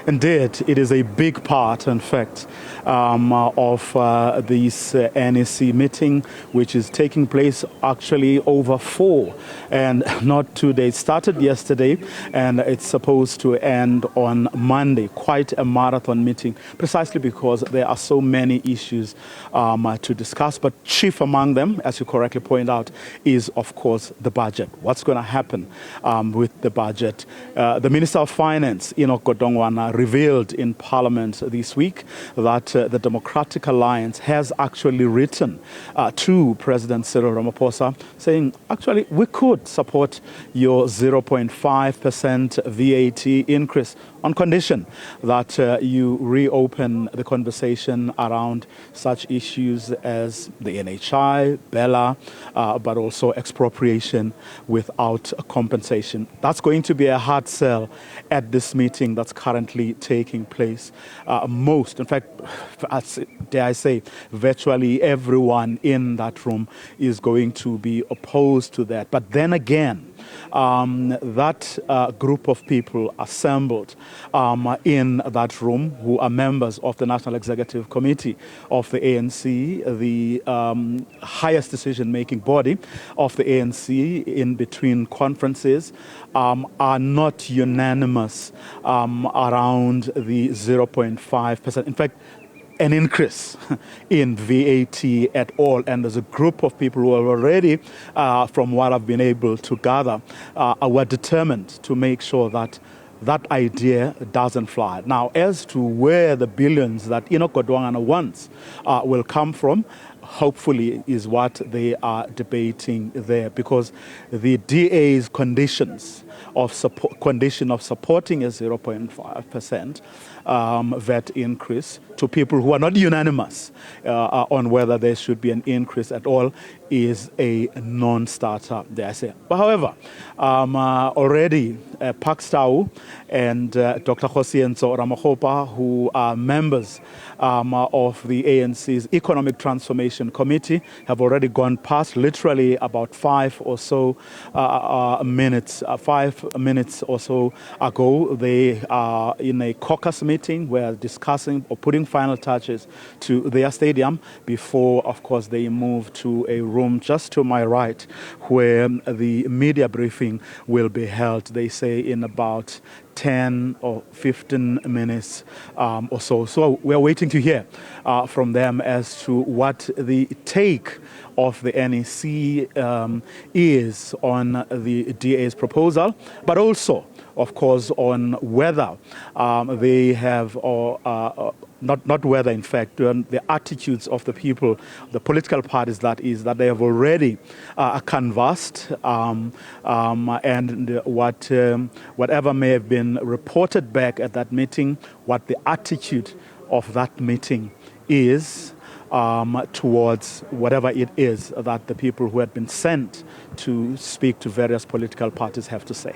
Indeed, it is a big part, in fact, of this NEC meeting, which is taking place actually over 4 and not 2 days. Started yesterday, and it's supposed to end on Monday. Quite a marathon meeting, precisely because there are so many issues to discuss. But chief among them, as you correctly point out, is, of course, the budget. What's going to happen with the budget? The Minister of Finance, Godongwana, revealed in Parliament this week that the Democratic Alliance has actually written to President Cyril Ramaphosa saying, actually, we could support your 0.5% VAT increase on condition that you reopen the conversation around such issues as the NHI, Bella, but also expropriation without compensation. That's going to be a hard sell at this meeting that's currently taking place. In fact, dare I say, virtually everyone in that room is going to be opposed to that. But then again, that group of people assembled in that room, who are members of the National Executive Committee of the ANC, the highest decision-making body of the ANC in between conferences, are not unanimous around the 0.5%. In fact, an increase in VAT at all. And there's a group of people who are already, from what I've been able to gather, were determined to make sure that that idea doesn't fly. Now, as to where the billions that Godongwana wants will come from, hopefully is what they are debating there, because the DA's conditions of supporting a 0.5% VAT increase to people who are not unanimous on whether there should be an increase at all is a non-starter, dare I say. But however, already Pakstau and Dr. Hosienzo Ramahopa, who are members of the ANC's Economic Transformation Committee, have already gone past literally about 5 minutes or so ago. They are in a caucus meeting where discussing or putting final touches to their stadium before, of course, they move to a room just to my right where the media briefing will be held, they say, in about 10 or 15 minutes or so. So we're waiting to hear from them as to what the take of the NEC is on the DA's proposal, but also, of course, on whether they have, or not whether, in fact, the attitudes of the people, the political parties, that is, that they have already canvassed, and whatever may have been reported back at that meeting, what the attitude of that meeting is towards whatever it is that the people who had been sent to speak to various political parties have to say.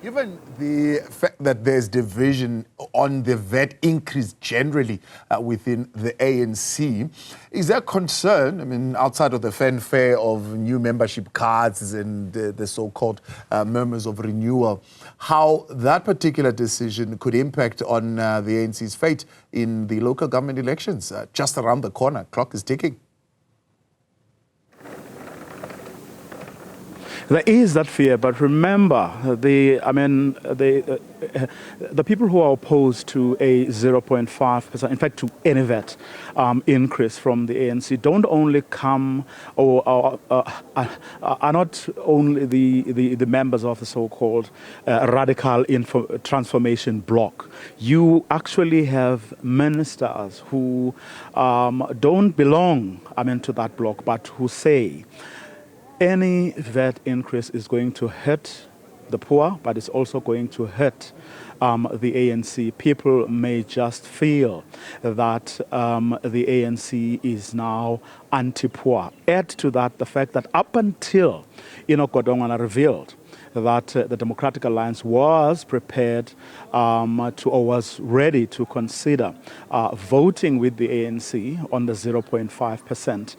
Given the fact that there's division on the VAT increase generally within the ANC, is there concern, I mean, outside of the fanfare of new membership cards and the so-called murmurs of renewal, how that particular decision could impact on the ANC's fate in the local government elections? Just around the corner, clock is ticking. There is that fear, but remember, the people who are opposed to a 0.5%, in fact, to any VAT increase from the ANC, don't only come or are not only the members of the so-called radical transformation bloc. You actually have ministers who don't belong, to that bloc, but who say any VAT increase is going to hurt the poor, but it's also going to hurt the ANC. People may just feel that the ANC is now anti-poor. Add to that the fact that up until Godongwana revealed that the Democratic Alliance was prepared or was ready to consider voting with the ANC on the 0.5%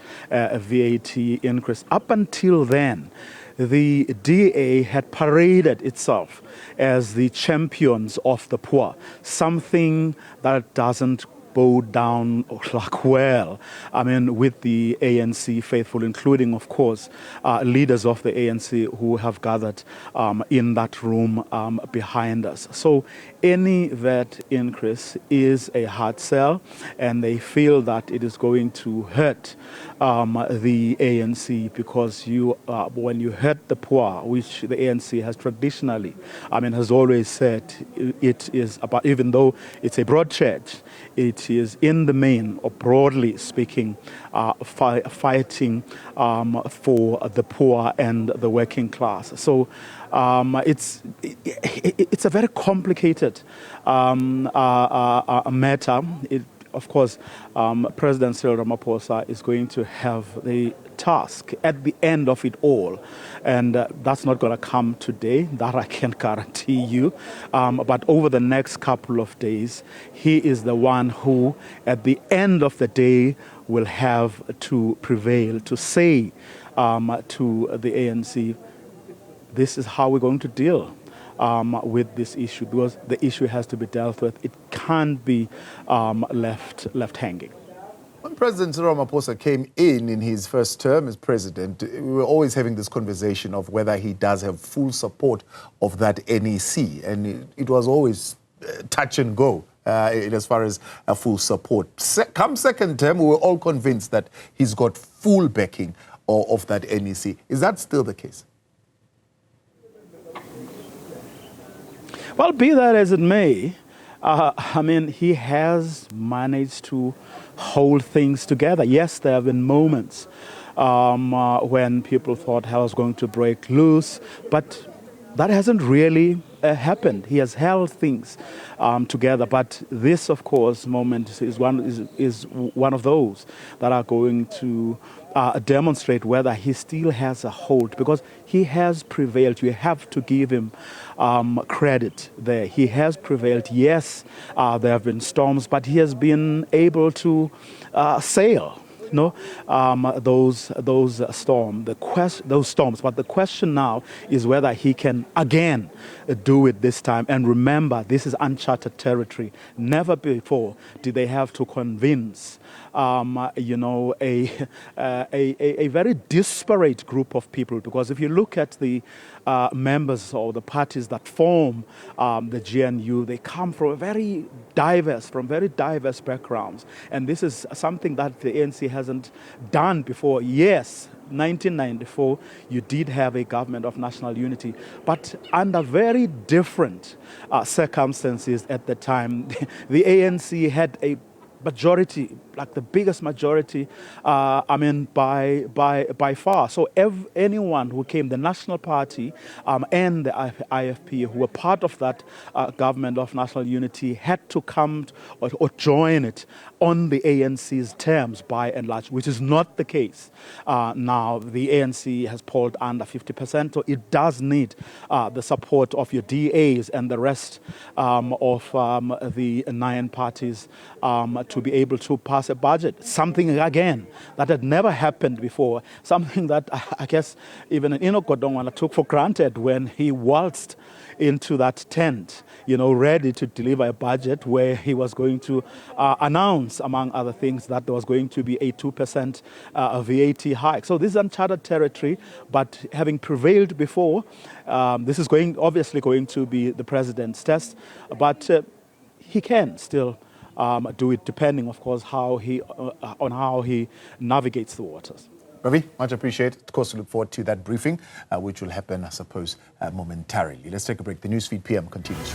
VAT increase. Up until then, the DA had paraded itself as the champions of the poor, something that doesn't bow down like well, I mean, with the ANC faithful, including, of course, leaders of the ANC who have gathered in that room behind us. So any VAT increase is a hard sell, and they feel that it is going to hurt the ANC, because when you hurt the poor, which the ANC has traditionally, I mean, has always said it is about, even though it's a broad church, it is in the main, or broadly speaking, fighting for the poor and the working class. So it's a very complicated matter. Of course, President Cyril Ramaphosa is going to have the task at the end of it all. And that's not going to come today, that I can guarantee you. But over the next couple of days, he is the one who, at the end of the day, will have to prevail, to say to the ANC, this is how we're going to deal with this issue, because the issue has to be dealt with. It can't be left hanging. When President Cyril Ramaphosa came in his first term as president, we were always having this conversation of whether he does have full support of that NEC, and it was always touch and go as far as full support. Come second term, we were all convinced that he's got full backing of that NEC. Is that still the case? Well, be that as it may, I mean, he has managed to hold things together. Yes, there have been moments when people thought hell was going to break loose, but that hasn't really happened. He has held things together, but this, of course, moment is one of those that are going to demonstrate whether he still has a hold, because he has prevailed. You have to give him credit there. He has prevailed. Yes, there have been storms, but he has been able to sail those storms. But the question now is whether he can again do it this time. And remember, this is uncharted territory. Never before did they have to convince a very disparate group of people, because if you look at the members or the parties that form the GNU, they come from very diverse backgrounds, and this is something that the ANC hasn't done before. Yes, 1994, you did have a government of national unity, but under very different circumstances at the time. The ANC had a majority, like the biggest majority, I mean, by far. So anyone who came, the National Party and the IFP, who were part of that government of national unity, had to come or join it on the ANC's terms, by and large, which is not the case. Now, the ANC has polled under 50%, so it does need the support of your DAs and the rest of the 9 parties to be able to pass a budget. Something, again, that had never happened before. Something that I guess even Enoch Godongwana took for granted when he waltzed into that tent, ready to deliver a budget where he was going to announce, among other things, that there was going to be a 2% VAT hike. So this is uncharted territory, but having prevailed before, this is obviously going to be the president's test, but he can still do it, depending, of course, on how he navigates the waters. Ravi, much appreciated. Of course, we look forward to that briefing, which will happen, I suppose, momentarily. Let's take a break. The Newsfeed PM continues.